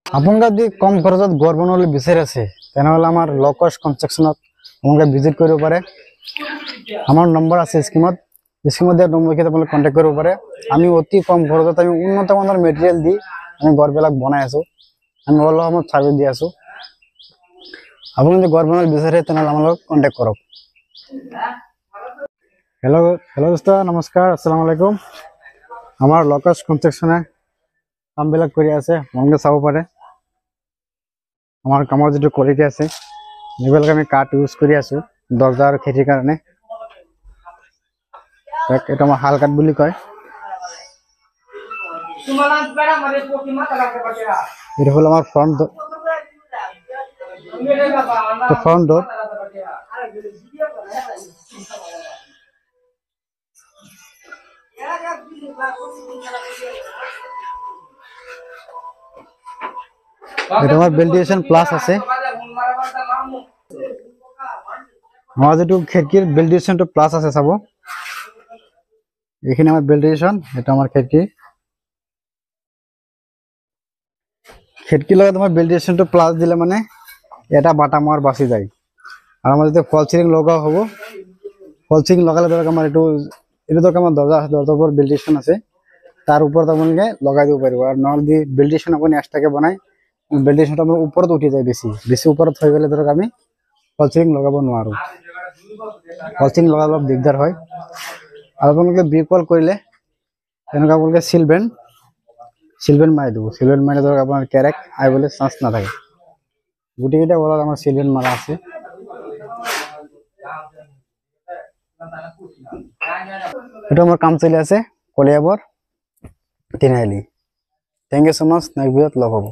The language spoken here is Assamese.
আপোনালোকে যদি কম খৰচত ঘৰ বনাবলৈ বিচাৰি আছে তেনেহ'লে আমাৰ ল' কষ্ট কনষ্ট্ৰাকশ্যনত আপোনালোকে ভিজিট কৰিব পাৰে। আমাৰ নম্বৰ আছে স্কিমত দিয়া নম্বৰকেইটা আপোনালোকে কণ্টেক্ট কৰিব পাৰে। আমি অতি কম খৰচত আমি উন্নত মানৰ মেটেৰিয়েল দি আমি ঘৰবিলাক বনাই আছোঁ। আমি অলপ সময়ত চাৰ্ভিচ দি আছোঁ। আপুনি যদি ঘৰ বনাবলৈ বিচাৰে তেনেহ'লে আমাৰ লগত কণ্টেক্ট কৰক। হেল্ল' দোস্ত, নমস্কাৰ, আসসালামু আলাইকুম। আমাৰ ল' কষ্ট কনষ্ট্ৰাকশ্যনে কামবিলাক কৰি আছে, আপোনালোকে চাব পাৰে। আমাৰ কামৰ যিটো কোৱালিটি আছে যিবিলাক আমি কাঠ ইউজ কৰি আছোঁ দৰ্জা আৰু খিৰিকীৰ কাৰণে। এইটো আমাৰ শাল কাঠ বুলি কয়। এইটো হ'ল আমাৰ ফ্ৰণ্ট ডোৰ। এটা আমার ভেন্টিলেশন প্লাস আছে। আমার যেটো খিড়কির ভেন্টিলেশনটো প্লাস আছে চাব। এইখিনি আমার ভেন্টিলেশন, এটা আমার খিড়কি। খিড়কিৰ লগত আমাৰ ভেন্টিলেশনটো প্লাস দিলে মানে এটা বাটা মাৰ বাচি যায়। আৰ আমাৰ যদি ফল সিলিং লগা হ'ব, ফল সিলিং লগালে ধৰক আমাৰ এইটো ধৰক আমাৰ দৰজাৰ উপৰ ভেন্টিলেশন আছে, তাৰ উপৰত আপোনালোকে লগাই দিব পাৰিব। আৰ নহ'লে যদি ভেন্টিলেশন আপুনি এক্সট্ৰাকে বনাই ভেন্টিলেশনটো আমাৰ ওপৰত উঠি যায়, বেছি ওপৰত হৈ গ'লে ধৰক আমি ফল সিলিং লগাব নোৱাৰো। ফল সিলিং লগাব অলপ দিগদাৰ হয়। আৰু আপোনালোকে বিকল কৰিলে তেনেকুৱা আপোনালোকে চিল বেণ্ড মাৰি দিব। চিল বেণ্ড মাৰিলে ধৰক আপোনাৰ কেৰেক আহিবলৈ চান্স নাথাকে। গোটেইকেইটা ৱালত আমাৰ চিল বেণ্ড মাৰা আছে। এইটো আমাৰ কাম চলি আছে কলিয়াবৰ তিনিআলি। থ্যাংক ইউ সো মাচ। নেক্সট ভিডিঅ'ত লগ হ'ব।